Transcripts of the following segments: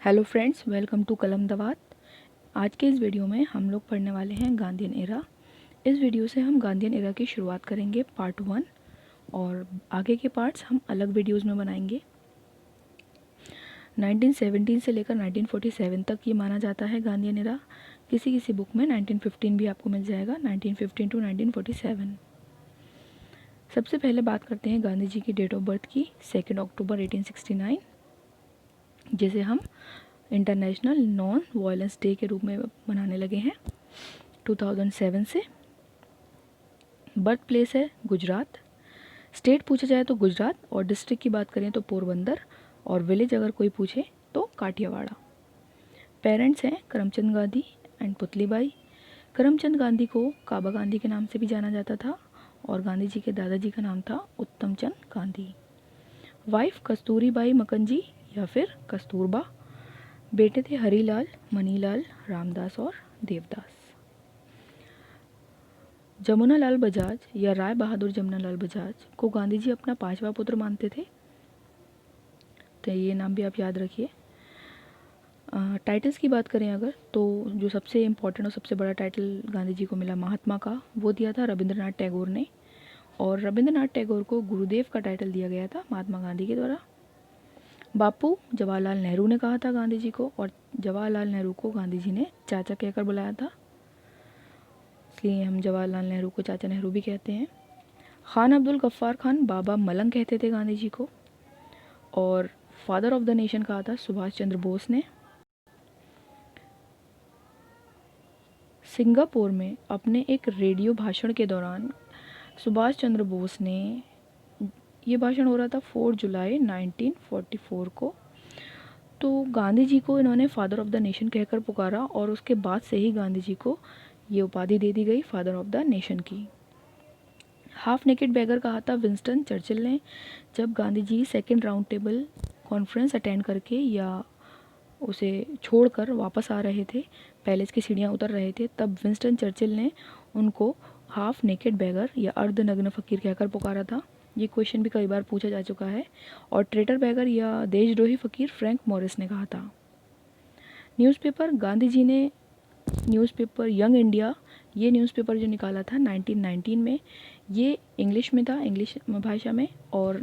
Hello friends, welcome to कलम दवात। आज के इस वीडियो में हम लोग पढ़ने वाले हैं गांधीयन एरा। इस वीडियो से हम गांधीयन एरा की शुरुआत करेंगे पार्ट 1 और आगे के पार्ट्स हम अलग वीडियोस में बनाएंगे। 1917 से लेकर 1947 तक ये माना जाता है गांधीयन एरा। किसी किसी बुक में 1915 भी आपको मिल जाएगा, 1915 टू 1947। सबसे पहले बात करते हैं गांधी जी की डेट ऑफ बर्थ की, 2 अक्टूबर 1869, जिसे हम इंटरनेशनल नॉन वायलेंस डे के रूप में मनाने लगे हैं 2007 से। बर्थ प्लेस है गुजरात। स्टेट पूछा जाए तो गुजरात, और डिस्ट्रिक्ट की बात करें तो पोरबंदर, और विलेज अगर कोई पूछे तो काठियावाड़ा। पेरेंट्स हैं करमचंद गांधी एंड पुतलीबाई। करमचंद गांधी को काबा गांधी के नाम से भी जाना जाता था, और गांधी जी के दादाजी का नाम था उत्तम चंद गांधी। वाइफ कस्तूरीबाई मकंजी या फिर कस्तूरबा। बेटे थे हरीलाल, मनीलाल, रामदास और देवदास। जमुनालाल बजाज या राय बहादुर जमुनालाल बजाज को गांधी जी अपना 5वां पुत्र मानते थे, तो ये नाम भी आप याद रखिए। टाइटल्स की बात करें अगर, तो जो सबसे इम्पोर्टेंट और सबसे बड़ा टाइटल गांधी जी को मिला महात्मा का, वो दिया था रविंद्रनाथ टैगोर ने, और रविंद्रनाथ टैगोर को गुरुदेव का टाइटल दिया गया था महात्मा गांधी के द्वारा। बापू जवाहरलाल नेहरू ने कहा था गांधी जी को, और जवाहरलाल नेहरू को गांधी जी ने चाचा कहकर बुलाया था, इसलिए हम जवाहरलाल नेहरू को चाचा नेहरू भी कहते हैं। खान अब्दुल गफ्फार खान बाबा मलंग कहते थे गांधी जी को, और फादर ऑफ द नेशन कहा था सुभाष चंद्र बोस ने। सिंगापुर में अपने एक रेडियो भाषण के दौरान सुभाष चंद्र बोस ने, ये भाषण हो रहा था 4 जुलाई 1944 को, तो गांधी जी को इन्होंने फादर ऑफ द नेशन कहकर पुकारा, और उसके बाद से ही गांधी जी को ये उपाधि दे दी गई फादर ऑफ द नेशन की। हाफ नेकेड बैगर कहा था विंस्टन चर्चिल ने, जब Gandhi ji second round table conference attend करके या उसे छोड़कर वापस आ रहे थे, पैलेस की सीढ़ियाँ उतर रहे थे, तब विंस्टन चर्चिल ने उनको हाफ नेकेड बैगर या अर्धनग्न फ़कीर कहकर पुकारा था। ये क्वेश्चन भी कई बार पूछा जा चुका है। और ट्रेटर बैगर या देशद्रोही फ़कीर फ्रैंक मॉरिस ने कहा था। न्यूज़पेपर, गांधी जी ने न्यूज़पेपर यंग इंडिया, ये न्यूज़पेपर जो निकाला था 1919 में, ये इंग्लिश में था, इंग्लिश भाषा में, और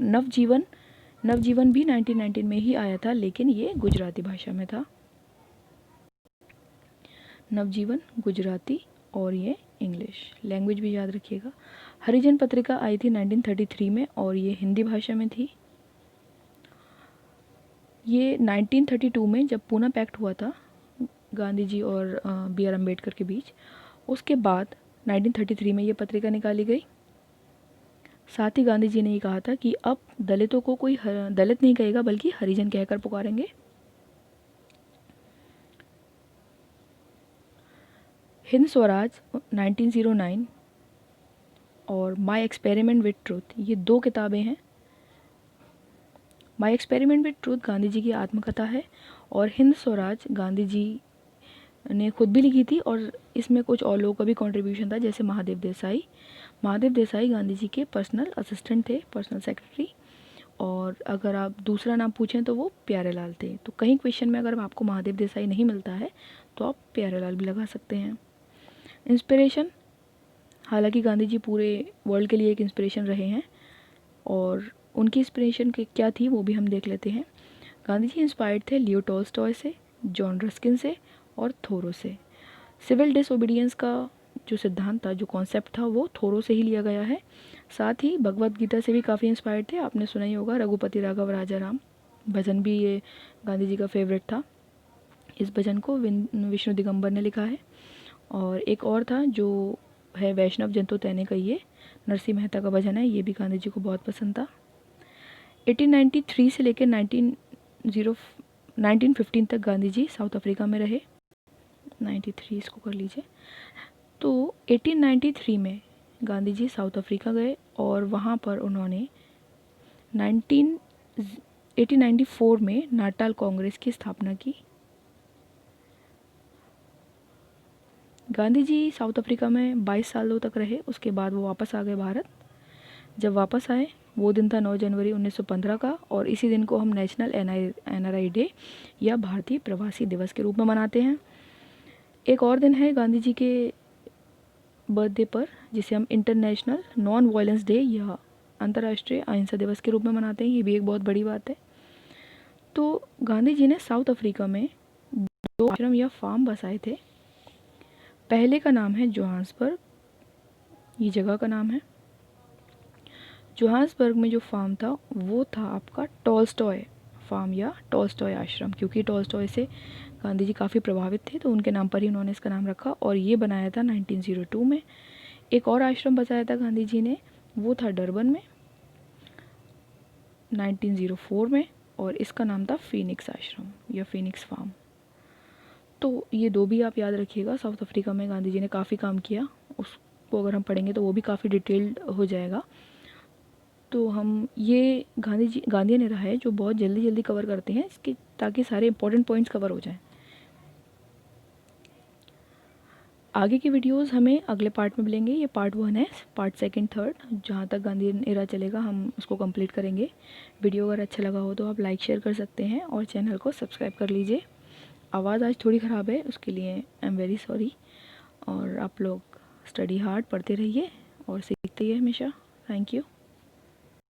नवजीवन भी 1919 में ही आया था, लेकिन ये गुजराती भाषा में था। नवजीवन गुजराती और ये इंग्लिश, लैंग्वेज भी याद रखिएगा। हरिजन पत्रिका आई थी 1933 में, और ये हिंदी भाषा में थी। ये 1932 में जब पूना पैक्ट हुआ था गांधी जी और B.R. अम्बेडकर के बीच, उसके बाद 1933 में ये पत्रिका निकाली गई। साथ ही गांधी जी ने ये कहा था कि अब दलितों को कोई दलित नहीं कहेगा, बल्कि हरिजन कहकर पुकारेंगे। हिंद स्वराज 1909 और माई एक्सपेरिमेंट विद ट्रूथ, ये 2 किताबें हैं। My experiment with truth Gandhi ji की आत्मकथा है, और हिंद स्वराज गांधी जी ने खुद भी लिखी थी, और इसमें कुछ और लोगों का भी कंट्रीब्यूशन था, जैसे महादेव देसाई गांधी जी के पर्सनल असिस्टेंट थे, पर्सनल सेक्रेटरी। और अगर आप दूसरा नाम पूछें तो वो प्यारेलाल थे। तो कहीं क्वेश्चन में अगर आपको महादेव देसाई नहीं मिलता है तो आप प्यारेलाल भी लगा सकते हैं। इंस्पिरेशन, हालांकि गांधी जी पूरे वर्ल्ड के लिए एक इंस्पिरेशन रहे हैं, और उनकी इंस्पिरेशन क्या थी वो भी हम देख लेते हैं। गांधी जी इंस्पायर्ड थे लियो टॉल्स्टॉय से, जॉन रस्किन से और थोरो से। सिविल डिसओबीडियंस का जो सिद्धांत था, जो कॉन्सेप्ट था, वो थोरो से ही लिया गया है। साथ ही भगवत गीता से भी काफ़ी इंस्पायर्ड थे। आपने सुना ही होगा रघुपति राघव राजा राम भजन भी ये गांधी जी का फेवरेट था। इस भजन को विष्णु दिगंबर ने लिखा है। और एक और था जो है वैष्णव जन तो तैने कहिए, नरसिंह मेहता का भजन है, ये भी गांधी जी को बहुत पसंद था। 1893 से लेकर 1915 तक गांधी जी साउथ अफ्रीका में रहे। 93 इसको कर लीजिए। तो 1893 में गांधी जी साउथ अफ्रीका गए, और वहाँ पर उन्होंने 1894 में नाटाल कांग्रेस की स्थापना की। गांधी जी साउथ अफ्रीका में 22 सालों तक रहे, उसके बाद वो वापस आ गए भारत। जब वापस आए वो दिन था 9 जनवरी 1915 का, और इसी दिन को हम नेशनल NRI डे या भारतीय प्रवासी दिवस के रूप में मनाते हैं। एक और दिन है गांधी जी के बर्थडे पर, जिसे हम इंटरनेशनल नॉन वायलेंस डे या अंतर्राष्ट्रीय अहिंसा दिवस के रूप में मनाते हैं। ये भी एक बहुत बड़ी बात है। तो गांधी जी ने साउथ अफ्रीका में 2 आश्रम या फार्म बसाए थे। पहले का नाम है जोहान्सबर्ग, ये जगह का नाम है। जोहान्सबर्ग में जो फार्म था वो था आपका टॉल्स्टॉय फार्म या टॉल्स्टॉय आश्रम, क्योंकि टॉल्स्टॉय से गांधी जी काफ़ी प्रभावित थे, तो उनके नाम पर ही उन्होंने इसका नाम रखा, और ये बनाया था 1902 में। एक और आश्रम बसाया था गांधी जी ने, वो था डरबन में 1904 में, और इसका नाम था फीनिक्स आश्रम या फीनिक्स फार्म। तो ये 2 भी आप याद रखिएगा। साउथ अफ्रीका में गांधी जी ने काफ़ी काम किया, उसको अगर हम पढ़ेंगे तो वो भी काफ़ी डिटेल्ड हो जाएगा। तो हम ये गांधी ने रहा है जो बहुत जल्दी जल्दी कवर करते हैं इसके, ताकि सारे इंपॉर्टेंट पॉइंट्स कवर हो जाएं। आगे की वीडियोस हमें अगले पार्ट में मिलेंगे। ये पार्ट 1 है, पार्ट 2, 3 जहाँ तक गांधी एरा चलेगा हम उसको कंप्लीट करेंगे। वीडियो अगर अच्छा लगा हो तो आप लाइक शेयर कर सकते हैं और चैनल को सब्सक्राइब कर लीजिए। आवाज़ आज थोड़ी ख़राब है, उसके लिए आई एम वेरी सॉरी। और आप लोग स्टडी हार्ड, पढ़ते रहिए और सीखते रहिए हमेशा। Thank you.